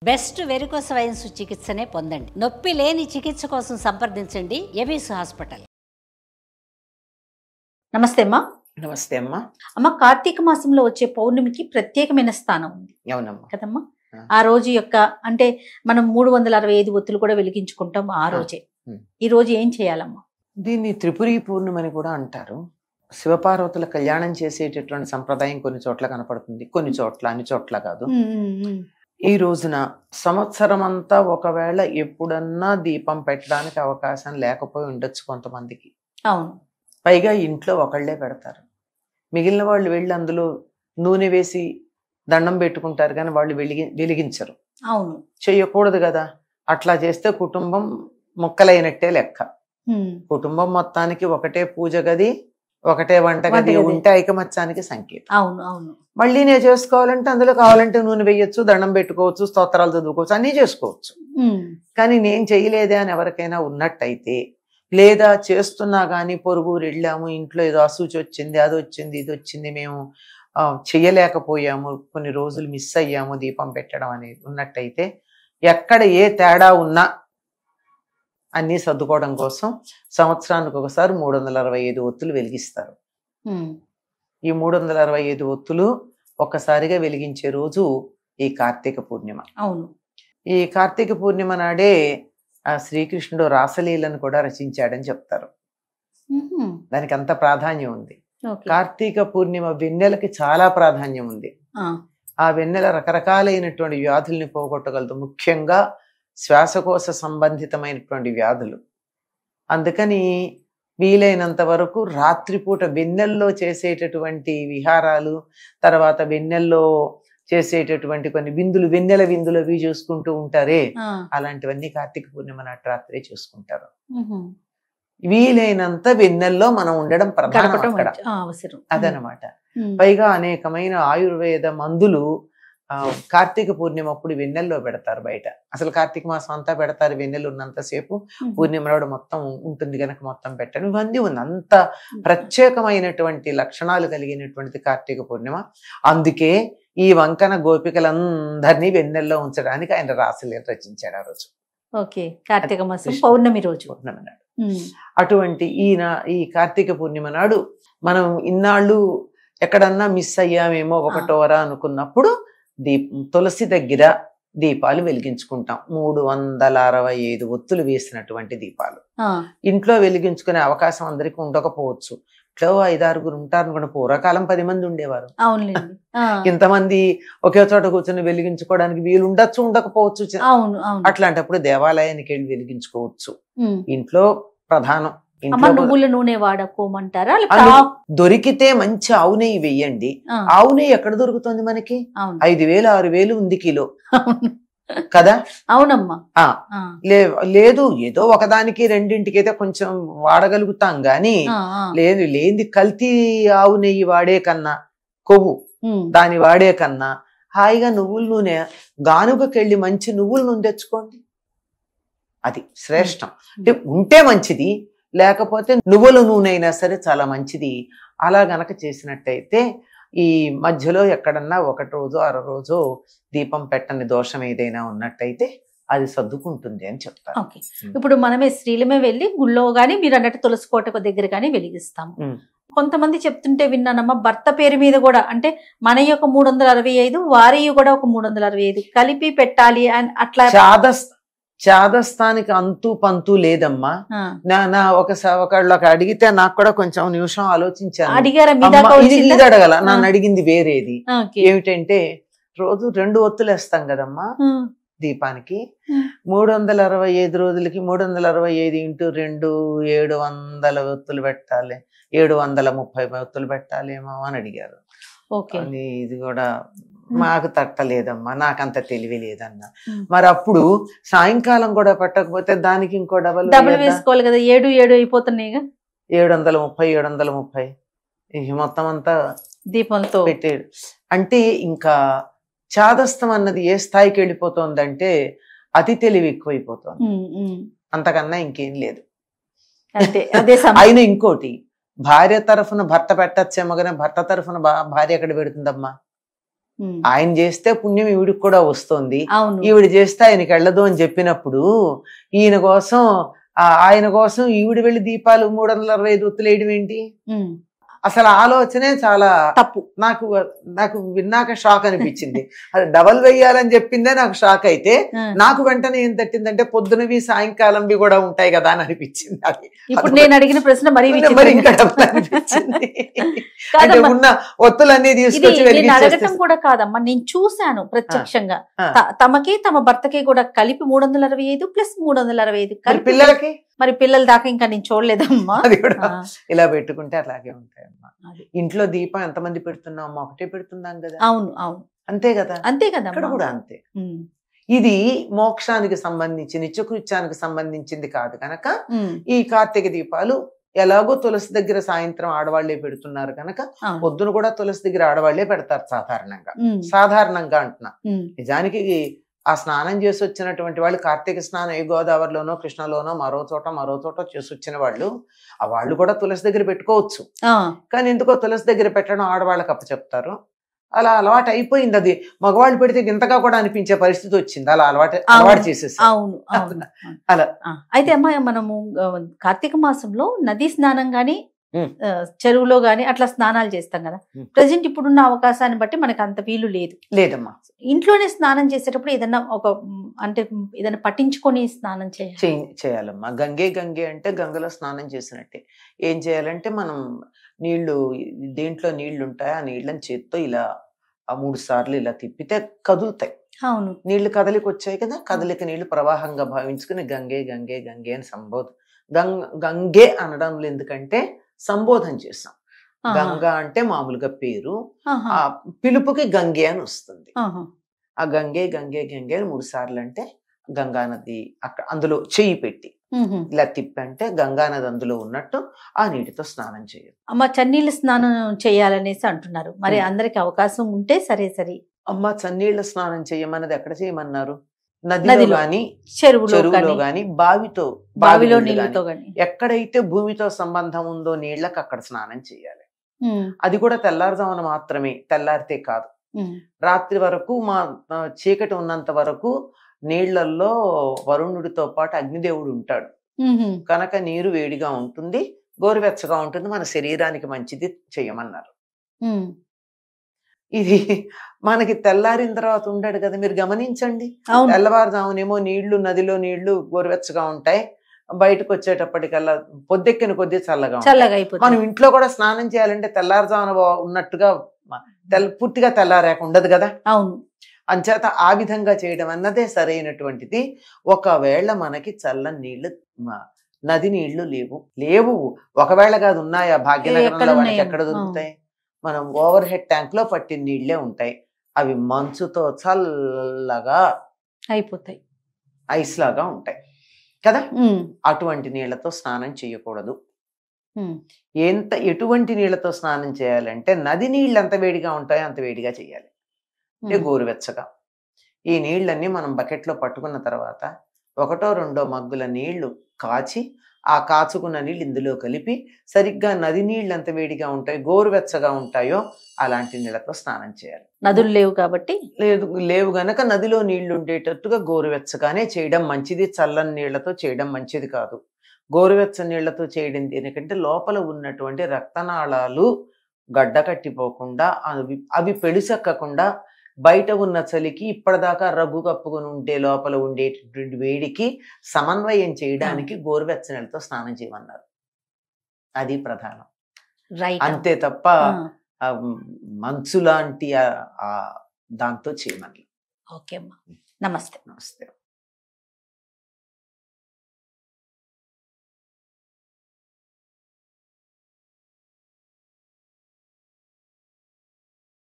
Best varicose veins చికిత్సనే పొందండి. నొప్పి లేని చికిత్స కోసం సంప్రదించండి ఎబిస్ హాస్పిటల్. నమస్తే అమ్మా. నమస్తే అమ్మా. అమ్మ, కార్తీక మాసంలో వచ్చే పౌర్ణమికి ప్రత్యేకమైన స్థానం ఉంది కదమ్మా. ఆ రోజు యొక్క అంటే మనం 365 ఒత్తులు కూడా వెలిగించుకుంటాం ఆ రోజే. ఈ రోజు ఏం చేయాలమ్మా? దీన్ని త్రిపురి పూర్ణిమని కూడా అంటారు. శివపార్వతుల కళ్యాణం చేసేటటువంటి సంప్రదాయం కొన్ని చోట్ల కనపడుతుంది, కొన్ని చోట్ల, అన్ని చోట్ల కాదు. ఈ రోజున సంవత్సరం అంతా ఒకవేళ ఎప్పుడన్నా దీపం పెట్టడానికి అవకాశం లేకపోయి ఉండొచ్చు కొంతమందికి. అవును. పైగా ఇంట్లో ఒకళ్లే పెడతారు, మిగిలిన వాళ్ళు వెళ్ళి అందులో నూనె వేసి దండం పెట్టుకుంటారు కానీ వాళ్ళు వెలిగించరు. అవును, చెయ్యకూడదు కదా. అట్లా చేస్తే కుటుంబం ముక్కలైనట్టే లెక్క. కుటుంబం మొత్తానికి ఒకటే పూజ గది, ఒకటే వంటగది ఉంటే ఐకమత్యానికి సంకేతం. అవును అవును. మళ్ళీ నేను చేసుకోవాలంటే అందులో కావాలంటే నూనె వేయొచ్చు, దండం పెట్టుకోవచ్చు, స్తోత్రాలు చదువుకోవచ్చు, అన్నీ చేసుకోవచ్చు. కానీ నేను చేయలేదే అని ఎవరికైనా ఉన్నట్టయితే, లేదా చేస్తున్నా కానీ పొరుగురు వెళ్ళాము, ఇంట్లో ఏదో అసూచి వచ్చింది, అది వచ్చింది, ఇది వచ్చింది, మేము చెయ్యలేకపోయాము, కొన్ని రోజులు మిస్ అయ్యాము దీపం పెట్టడం అనేది ఉన్నట్టయితే, ఎక్కడ ఏ తేడా ఉన్నా అన్నీ సర్దుకోవడం కోసం సంవత్సరానికి ఒకసారి 365 ఒత్తులు వెలిగిస్తారు. ఈ 365 ఒత్తులు ఒక్కసారిగా వెలిగించే రోజు ఈ కార్తీక పూర్ణిమ. అవును. ఈ కార్తీక పూర్ణిమ నాడే ఆ శ్రీకృష్ణుడు రాసలీలను కూడా రచించాడని చెప్తారు. దానికి అంత ప్రాధాన్యం ఉంది. కార్తీక పూర్ణిమ వెన్నెలకి చాలా ప్రాధాన్యం ఉంది. ఆ వెన్నెల రకరకాలైనటువంటి వ్యాధుల్ని పోగొట్టగలదు, ముఖ్యంగా శ్వాసకోశ సంబంధితమైనటువంటి వ్యాధులు. అందుకని వీలైనంత వరకు రాత్రిపూట వెన్నెల్లో చేసేటటువంటి విహారాలు, తర్వాత వెన్నెల్లో చేసేటటువంటి కొన్ని విందులు, వెన్నెల విందులు అవి చూసుకుంటూ ఉంటారే, అలాంటివన్నీ కార్తీక పూర్ణిమ నాటి రాత్రే చూసుకుంటారు. వీలైనంత వెన్నెల్లో మనం ఉండడం ప్రధానం అక్కడ, అదనమాట. పైగా అనేకమైన ఆయుర్వేద మందులు కార్తీక పూర్ణిమ అప్పుడు వెన్నెల్లో పెడతారు బయట. అసలు కార్తీక మాసం అంతా పెడతారు, వెన్నెలు ఉన్నంతసేపు. పూర్ణిమ నాడు మొత్తం ఉంటుంది కనుక మొత్తం పెట్టడం, ఇవన్నీ ఉంది. అంత ప్రత్యేకమైనటువంటి లక్షణాలు కలిగినటువంటిది కార్తీక పూర్ణిమ. అందుకే ఈ వంకన గోపికలందరినీ వెన్నెల్లో ఉంచడానికి ఆయన రాసలీల రచించాడు ఆ రోజు. కార్తీక మాసం పౌర్ణమి రోజు, పౌర్ణమి నాడు. అటువంటి ఈ కార్తీక పూర్ణిమ నాడు మనం ఇన్నాళ్ళు ఎక్కడన్నా మిస్ అయ్యామేమో ఒకటోరా అనుకున్నప్పుడు తులసి దగ్గర దీపాలు వెలిగించుకుంటాం. 365 ఒత్తులు వేసినటువంటి దీపాలు. ఇంట్లో వెలిగించుకునే అవకాశం అందరికీ ఉండకపోవచ్చు. ఇట్లా 5-6 ఉంటారు అనుకోండి. పూర్వకాలం 10 మంది ఉండేవారు. ఇంతమంది ఒకే చోట కూర్చొని వెలిగించుకోవడానికి వీలు ఉండొచ్చు, ఉండకపోవచ్చు. అట్లాంటప్పుడు దేవాలయానికి వెళ్ళి వెలిగించుకోవచ్చు. ఇంట్లో ప్రధానం. నువ్వుల నూనె వాడుకోమంటారా? దొరికితే మంచి ఆవు నెయ్యి వెయ్యండి. ఆవు నెయ్యి ఎక్కడ దొరుకుతుంది మనకి? 5,000-6,000 ఉంది కిలో కదా. అవునమ్మా. లేదు, ఏదో ఒకదానికి రెండింటికి అయితే కొంచెం వాడగలుగుతాం గాని, లేని కల్తీ ఆవు నెయ్యి వాడే కన్నా, కొవ్వు దాని వాడే కన్నా హాయిగా నువ్వుల నూనె, గానుగకెళ్ళి మంచి నువ్వుల నూనె తెచ్చుకోండి, అది శ్రేష్టం. అంటే ఉంటే మంచిది, లేకపోతే నువ్వుల నూనె అయినా సరే చాలా మంచిది. అలా గనక చేసినట్టయితే ఈ మధ్యలో ఎక్కడన్నా 1 రోజు 1/2 రోజు దీపం పెట్టని దోషం ఏదైనా ఉన్నట్టయితే అది సర్దుకుంటుంది అని చెప్తారు. ఇప్పుడు మనమే స్త్రీలమే వెళ్ళి గుళ్ళో గానీ, మీరు అన్నట్టు తులసి కోట దగ్గర కానీ వెలిగిస్తాము. కొంతమంది చెప్తుంటే విన్నానమ్మా, భర్త పేరు మీద కూడా, అంటే మన యొక్క 365, వారి కూడా ఒక 365 కలిపి పెట్టాలి అని అట్లా. చాదస్తానికి అంతు పంతు లేదమ్మా. నా ఒకళ్ళు అడిగితే నాకు కూడా కొంచెం నిమిషం ఆలోచించాను. ఇది అడగల, నన్ను అడిగింది వేరేది. ఏమిటంటే, రోజు 2 ఒత్తులు వేస్తాం కదమ్మా దీపానికి. 365 రోజులకి 365 × 2 700 ఒత్తులు పెట్టాలి, 730 ఒత్తులు పెట్టాలేమో అని అడిగారు. ఇది కూడా మాకు తట్టలేదమ్మా, నాకంత తెలివి లేదన్నా. మరి అప్పుడు సాయంకాలం కూడా పెట్టకపోతే దానికి ఇంకో డబల్ వేసుకోవాలి కదా. 7 అయిపోతున్నాయి. 730 మొత్తం అంతా దీపంతో పెట్టాడు. అంటే ఇంకా చాదస్తం అన్నది ఏ స్థాయికి వెళ్ళిపోతుందంటే అతి తెలివి ఎక్కువైపోతుంది, అంతకన్నా ఇంకేం లేదు. అయినా ఇంకోటి, భార్య తరఫున భర్త పెట్టచ్చేమో కానీ భర్త తరఫున భార్య ఎక్కడ పెడుతుందమ్మా? ఆయన చేస్తే పుణ్యం ఈవిడికి కూడా వస్తుంది, అవును ఈవిడ చేస్తే ఆయనకి వెళ్ళదు అని చెప్పినప్పుడు ఆయన కోసం ఈవిడ వెళ్ళి దీపాలు 365 ఒత్తులు వేయడం ఏంటి? అసలు ఆలోచనే చాలా తప్పు. నాకు విన్నాక షాక్ అనిపించింది. అది డబల్ వేయాలని చెప్పిందే నాకు షాక్ అయితే, నాకు వెంటనే ఏం తట్టిందంటే పొద్దునవి సాయంకాలంవి కూడా ఉంటాయి కదా అని అనిపించింది. అది ఇప్పుడు నేను అడిగిన ప్రశ్న మరి ఇంకా డబల్ అనిపించింది. అంటే ఉన్న ఒత్తులన్నీ తీసుకొచ్చి అడగటం కూడా కాదమ్మా, నేను చూశాను ప్రత్యక్షంగా. తమకి తమ భర్తకి కూడా కలిపి 365 ప్లస్ 365 పిల్లలకి. మరి పిల్లల దాకా ఇంకా నేను చూడలేదమ్మా. అది కూడా ఇలా పెట్టుకుంటే అట్లాగే ఉంటాయమ్మా. ఇంట్లో దీపం ఎంతమంది పెడుతున్నామో ఒకటే పెడుతున్నాం కదా. అవును అవును అంతే కదా, అంతే కదా. ఇక్కడ కూడా అంతే. ఇది మోక్షానికి సంబంధించి నిత్యకృత్యానికి సంబంధించింది కాదు కనుక ఈ కార్తీక దీపాలు ఎలాగో తులసి దగ్గర సాయంత్రం ఆడవాళ్లే పెడుతున్నారు కనుక పొద్దున కూడా తులసి దగ్గర ఆడవాళ్లే పెడతారు సాధారణంగా అంటున్నా. నిజానికి ఆ స్నానం చేసి వచ్చినటువంటి వాళ్ళు కార్తీక స్నానం ఏ గోదావరిలోనో కృష్ణలోనో మరో చోట చేసి వచ్చిన వాళ్ళు ఆ వాళ్ళు కూడా తులసి దగ్గర పెట్టుకోవచ్చు. కానీ ఎందుకో తులసి దగ్గర పెట్టడం ఆడవాళ్ళకి అప్పచెప్తారు. అలా అలవాటు అయిపోయింది. అది మగవాళ్ళు పెడితే ఇంతగా కూడా అనిపించే పరిస్థితి వచ్చింది. అలా అలవాటు చేసేసి. అవును అలా. అయితే అమ్మా, మనము కార్తీక మాసంలో నదీ స్నానం గాని చెరువులో గాని అట్లా స్నానాలు చేస్తాం కదా. ప్రజెంట్ ఇప్పుడున్న అవకాశాన్ని బట్టి మనకు అంత వీలు లేదమ్మా. ఇంట్లోనే స్నానం చేసేటప్పుడు ఏదన్నా ఏదైనా పట్టించుకొని స్నానం చేయాలమ్మా. గంగే అంటే గంగలో స్నానం చేసినట్టే. ఏం చేయాలంటే మనం దేంట్లో నీళ్లు ఉంటాయి ఆ నీళ్ళని చేత్తో ఇలా 3 సార్లు ఇలా తిప్పితే కదులుతాయి. అవును, నీళ్లు కదలికి వచ్చాయి కదా, కదలిక నీళ్లు ప్రవాహంగా భావించుకుని గంగే అని గంగే అనడంలో ఎందుకంటే సంబోధన చేసాం. గంగా అంటే మామూలుగా పేరు, ఆ పిలుపుకి గంగే అని వస్తుంది. ఆ గంగే అని 3 సార్లు అంటే గంగా నది అక్కడ అందులో చెయ్యి పెట్టి ఇలా తిప్పంటే గంగా నది అందులో ఉన్నట్టు ఆ నీటితో స్నానం చేయదు. అమ్మ, చన్నీళ్ళ స్నానం చేయాలనేసి అంటున్నారు. మరి అందరికి అవకాశం ఉంటే సరే. అమ్మ, చన్నీళ్ళ స్నానం చేయమన్నది ఎక్కడ చేయమన్నారు? నదిలో గాని చెరువులో గాని బావిలో నీళ్ళతో గాని ఎక్కడైతే భూమితో సంబంధం ఉందో నీళ్ళకి అక్కడ స్నానం చేయాలి. అది కూడా తెల్లారుజామున మాత్రమే, తెల్లారితే కాదు. రాత్రి వరకు చీకటి ఉన్నంత వరకు నీళ్లలో వరుణుడితో పాటు అగ్నిదేవుడు ఉంటాడు కనుక నీరు వేడిగా ఉంటుంది, గోరువెచ్చగా ఉంటుంది, మన శరీరానికి మంచిది చేయమన్నారు. ఇది మనకి తెల్లారిన తర్వాత ఉండడు కదా. మీరు గమనించండి, తెల్లవారుజామునేమో నదిలో నీళ్లు గోరువెచ్చగా ఉంటాయి, బయటకు వచ్చేటప్పటికల్లా పొద్దెక్కిన కొద్దీ చల్లగా అయిపోతుంది. మనం ఇంట్లో కూడా స్నానం చేయాలంటే తెల్లారుజామున ఉన్నట్టుగా పూర్తిగా తెల్లారాక ఉండదు కదా. అవును, అంచేత ఆ విధంగా చేయడం అన్నదే సరైనటువంటిది. ఒకవేళ మనకి చల్లని నీళ్లు నది నీళ్లు లేవు ఒకవేళ కాదు, ఉన్నాయా? భాగ్యనగరంలో వాళ్ళకి ఎక్కడ దొరుకుతాయి? మనం ఓవర్ హెడ్ ట్యాంక్ లో పట్టిన నీళ్లే ఉంటాయి. అవి మంచుతో చల్లగా అయిపోతాయి, ఐస్ లాగా ఉంటాయి కదా. అటువంటి నీళ్లతో స్నానం చేయకూడదు. ఎటువంటి నీళ్లతో స్నానం చేయాలంటే నది నీళ్ళు ఎంత వేడిగా ఉంటాయో అంత వేడిగా చేయాలి, గోరువెచ్చగా. ఈ నీళ్ళన్నీ మనం బకెట్లో పట్టుకున్న తర్వాత 1-2 మగ్గుల నీళ్లు కాచి ఆ కాచుకున్న నీళ్ళు ఇందులో కలిపి సరిగ్గా నది నీళ్ళు ఎంత వేడిగా ఉంటాయో గోరువెచ్చగా ఉంటాయో అలాంటి నీళ్ళతో స్నానం చేయాలి. నదులు లేవు కాబట్టి లేవు గనక నదిలో నీళ్లు ఉండేటట్టుగా గోరువెచ్చగానే చేయడం మంచిది. చల్లని నీళ్లతో చేయడం మంచిది కాదు. గోరువెచ్చని నీళ్లతో చేయడం దేనికంటే లోపల ఉన్నటువంటి రక్తనాళాలు గడ్డ కట్టిపోకుండా అవి పెడుసెక్కకుండా బయట ఉన్న చలికి ఇప్పటిదాకా రగ్గు కప్పుకొని ఉంటే లోపల ఉండేటటువంటి వేడికి సమన్వయం చేయడానికి గోరువెచ్చని నీళ్ళతో స్నానం చేయమన్నారు. అది ప్రధానం, అంతే తప్ప మంచు లాంటి దాంతో చేయమని. ఓకే అమ్మా, నమస్తే.